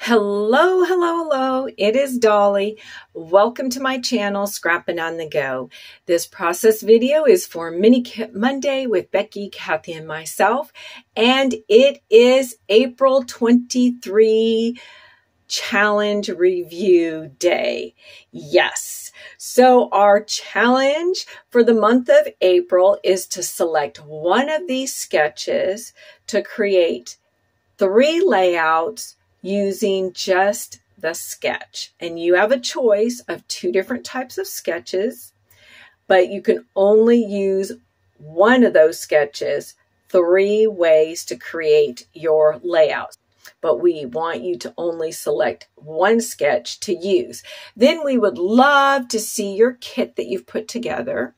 Hello, hello, hello. It is Dolly. Welcome to my channel, Scrapping on the Go. This process video is for Mini Kit Monday with Becky, Kathy, and myself. And it is April 23 challenge review day. Yes. So our challenge for the month of April is to select one of these sketches to create 3 layouts using just the sketch. And you have a choice of 2 different types of sketches, but you can only use one of those sketches 3 ways to create your layout. But we want you to only select one sketch to use. Then we would love to see your kit that you've put together,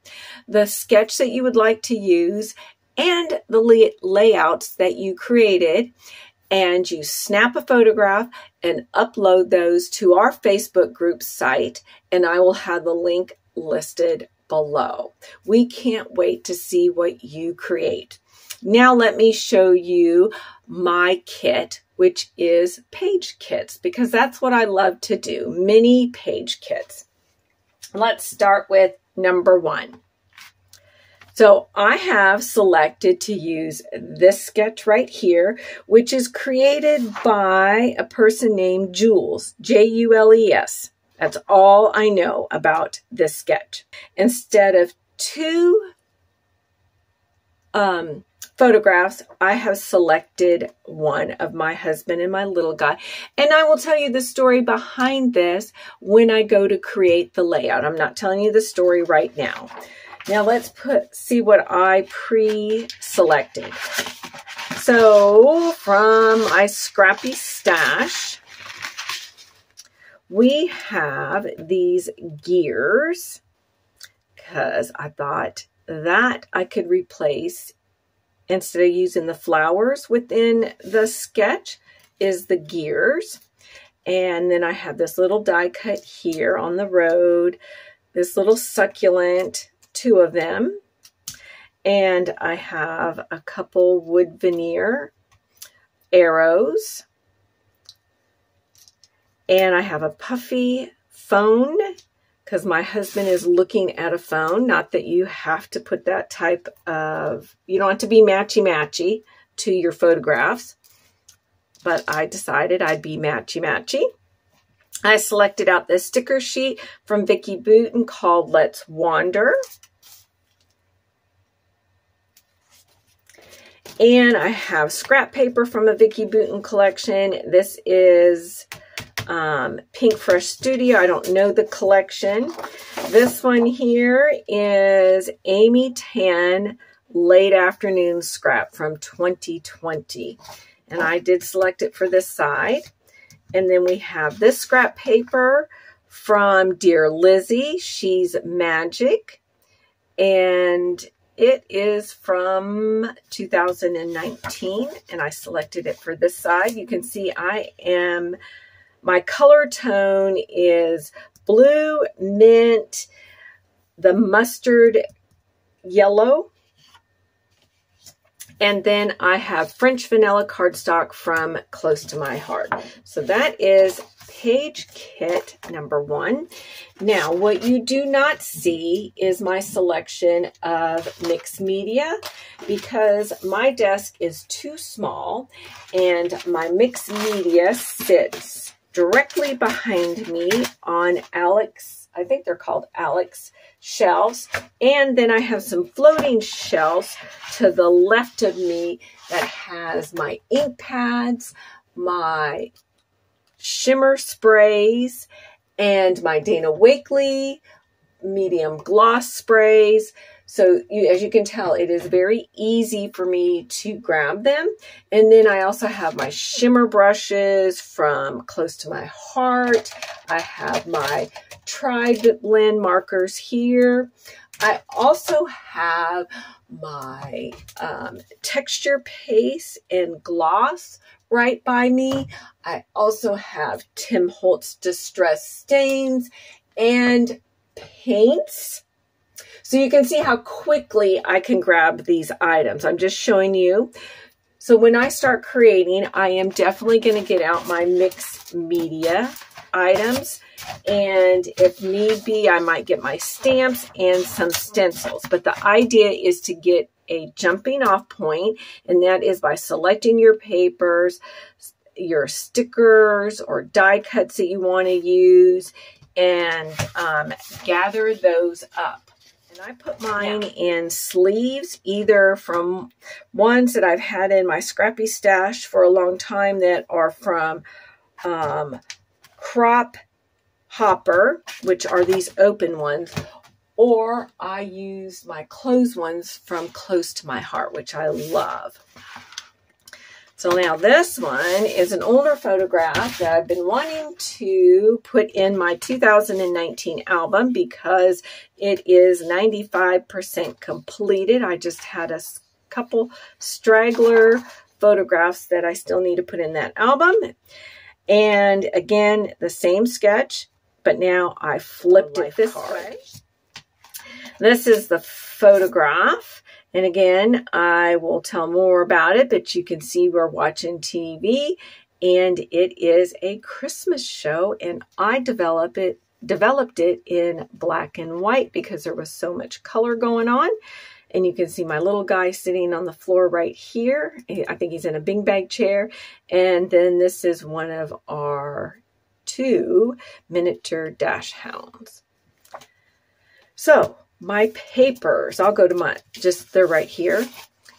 the sketch that you would like to use, and the layouts that you created. And you snap a photograph and upload those to our Facebook group site, and I will have the link listed below. We can't wait to see what you create. Now let me show you my kit, which is page kits, because that's what I love to do, mini page kits. Let's start with number 1. So I have selected to use this sketch right here, which is created by a person named Jules, Jules. That's all I know about this sketch. Instead of 2 photographs, I have selected one of my husband and my little guy. And I will tell you the story behind this when I go to create the layout. I'm not telling you the story right now. Now let's see what I pre-selected. So from my Scrappy stash, we have these gears, because I thought that I could replace, instead of using the flowers within the sketch, is the gears. And then I have this little die cut here on the road, this little succulent, 2 of them, and I have a couple wood veneer arrows, and I have a puffy phone because my husband is looking at a phone. Not that you have to put that type of, you don't have to be matchy-matchy to your photographs, but I decided I'd be matchy-matchy. I selected out this sticker sheet from Becky called Let's Wander. And I have scrap paper from a Becky collection. This is Pink Fresh Studio. I don't know the collection. This one here is Amy Tan Late Afternoon Scrap from 2020. And I did select it for this side. And then we have this scrap paper from Dear Lizzie. She's Magic. And it is from 2019. And I selected it for this side. You can see my color tone is blue, mint, the mustard yellow. And then I have French vanilla cardstock from Close to My Heart. So that is page kit number 1. Now, what you do not see is my selection of mixed media, because my desk is too small and my mixed media sits directly behind me on I think they're called Alex shelves. And then I have some floating shelves to the left of me that has my ink pads, my shimmer sprays, and my Dana Wakley medium gloss sprays. So as you can tell, it is very easy for me to grab them. And then I also have my shimmer brushes from Close to My Heart. I have my Tri-Blend markers here. I also have my texture paste and gloss right by me. I also have Tim Holtz Distress Stains and paints. So you can see how quickly I can grab these items. I'm just showing you So when I start creating, I am definitely going to get out my mixed media items. And if need be, I might get my stamps and some stencils. But the idea is to get a jumping off point, and that is by selecting your papers, your stickers or die cuts that you want to use, and gather those up. And I put mine in sleeves, either from ones that I've had in my Scrappy stash for a long time that are from Crop Hopper, which are these open ones, or I used my closed ones from Close to My Heart, which I love. So now this one is an older photograph that I've been wanting to put in my 2019 album because it is 95% completed. I just had a couple straggler photographs that I still need to put in that album. And again, the same sketch, but now I flipped it this way. This is the photograph. And again, I will tell more about it, but you can see we're watching TV, and it is a Christmas show, and I developed it in black and white because there was so much color going on. And you can see my little guy sitting on the floor right here. I think he's in a beanbag chair. And then this is one of our 2 miniature dash hounds. So my papers, I'll go to my, they're right here.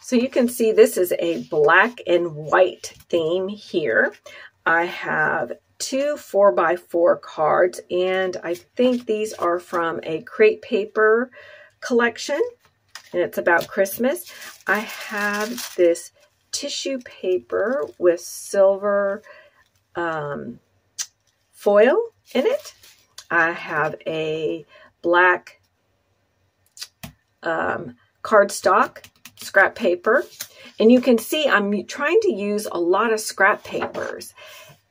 So you can see this is a black and white theme here. I have 2 4x4 cards, and I think these are from a crepe paper collection, and it's about Christmas. I have this tissue paper with silver foil in it. I have a black cardstock scrap paper, and you can see I'm trying to use a lot of scrap papers.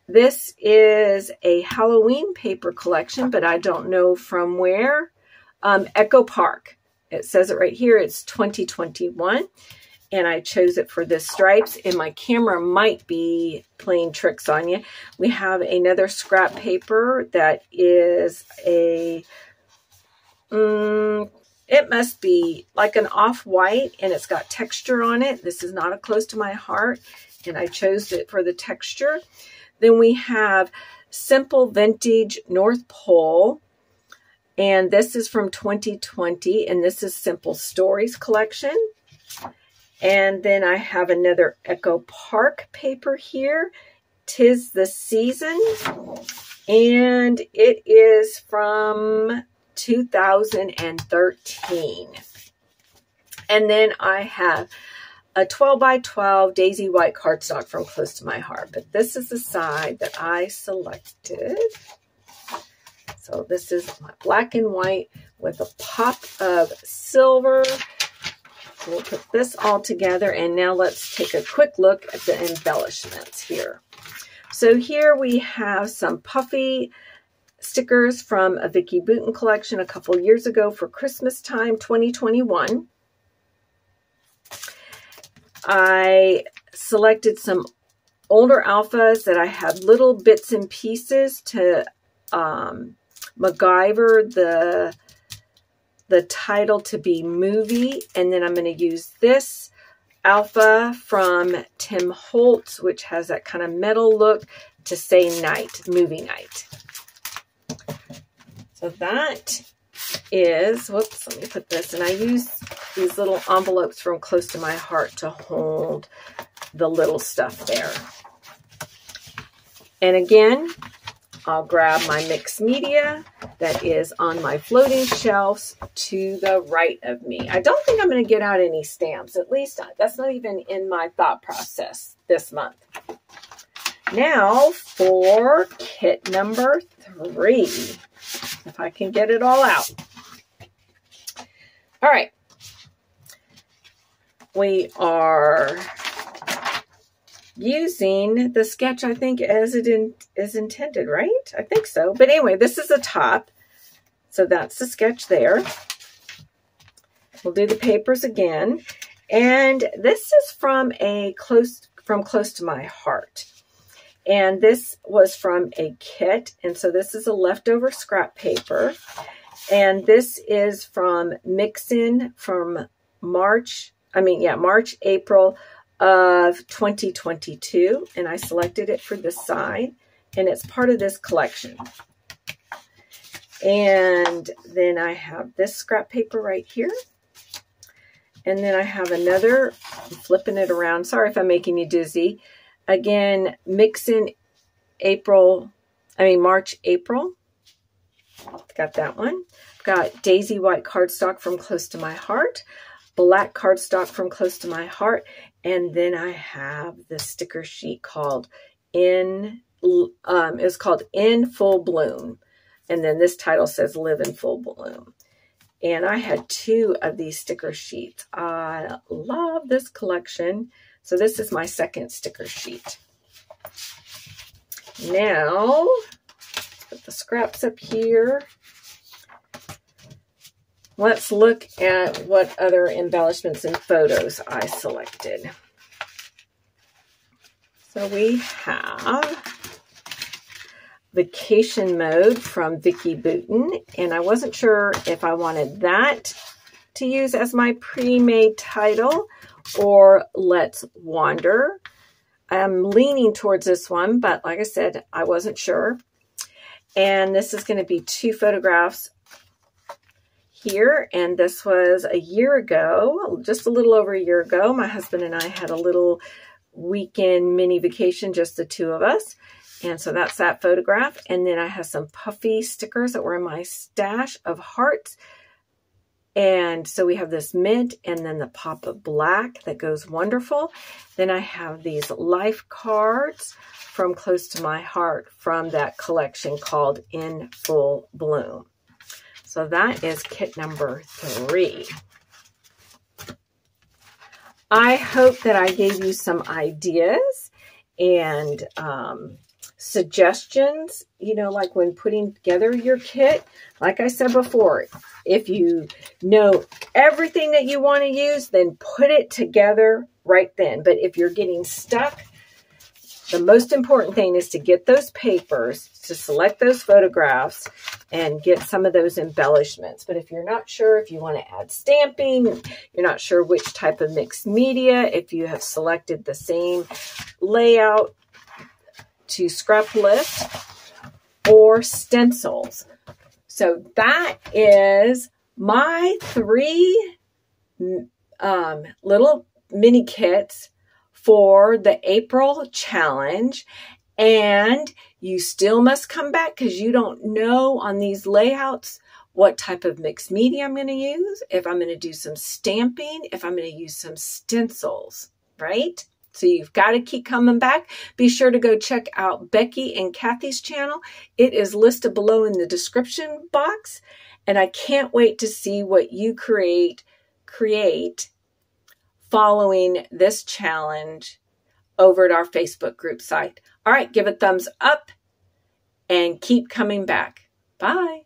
This is a Halloween paper collection, but I don't know from where. Echo Park. It says it right here. It's 2021, and I chose it for the stripes, and my camera might be playing tricks on you. We have another scrap paper that is a it must be like an off-white, and it's got texture on it. This is not a Close to My Heart, and I chose it for the texture. Then we have Simple Vintage North Pole, and this is from 2020, and this is Simple Stories collection. And then I have another Echo Park paper here, 'Tis the Season, and it is from 2013. And then I have a 12x12 Daisy White cardstock from Close to My Heart. But this is the side that I selected. So this is my black and white with a pop of silver. So we'll put this all together, and now let's take a quick look at the embellishments here. So here we have some puffy stickers from a Becky Booten collection a couple years ago for Christmas time 2021. I selected some older alphas that I had little bits and pieces to MacGyver the title to be movie, and then I'm going to use this alpha from Tim Holtz, which has that kind of metal look, to say night, movie night. So that is, whoops, let me put this, and I use these little envelopes from Close to My Heart to hold the little stuff there. And again, I'll grab my mixed media that is on my floating shelves to the right of me. I don't think I'm going to get out any stamps. At least that's not even in my thought process this month. Now for kit number 3, if I can get it all out. All right. We are using the sketch, I think, as it is intended, right? I think so. But anyway, this is the top. So that's the sketch there. We'll do the papers again. And this is from Close to My Heart. And this was from a kit. And so this is a leftover scrap paper. And this is from Mixin from March, April of 2022. And I selected it for this side. And it's part of this collection. And then I have this scrap paper right here. And then I have another, I'm flipping it around. Sorry if I'm making you dizzy. Again, Mixin March, April. Got that one. Got Daisy White cardstock from Close to My Heart. Black cardstock from Close to My Heart. And then I have the sticker sheet called it's called In Full Bloom. And then this title says Live in Full Bloom. And I had 2 of these sticker sheets. I love this collection. So this is my second sticker sheet. Now, put the scraps up here. Let's look at what other embellishments and photos I selected. So we have Vacation Mode from Vicky Booten, and I wasn't sure if I wanted that to use as my pre-made title or Let's Wander. I'm leaning towards this one, but like I said, I wasn't sure. And this is going to be 2 photographs here, and this was a year ago, just a little over a year ago. My husband and I had a little weekend mini vacation, just the 2 of us. And so that's that photograph. And then I have some puffy stickers that were in my stash of hearts. And so we have this mint and then the pop of black that goes wonderful. Then I have these life cards from Close to My Heart from that collection called In Full Bloom. So that is kit number 3. I hope that I gave you some ideas and suggestions, like when putting together your kit. Like I said before, if you know everything that you want to use, then put it together right then. But if you're getting stuck, the most important thing is to get those papers, to select those photographs, and get some of those embellishments. But if you're not sure if you want to add stamping, you're not sure which type of mixed media, if you have selected the same layout to scrap lift or stencils. So that is my 3 little mini kits for the April challenge. And you still must come back because you don't know on these layouts what type of mixed media I'm going to use, if I'm going to do some stamping, if I'm going to use some stencils, right? So you've got to keep coming back. Be sure to go check out Becky and Kathy's channel. It is listed below in the description box. And I can't wait to see what you create following this challenge over at our Facebook group site. All right, give it a thumbs up and keep coming back. Bye.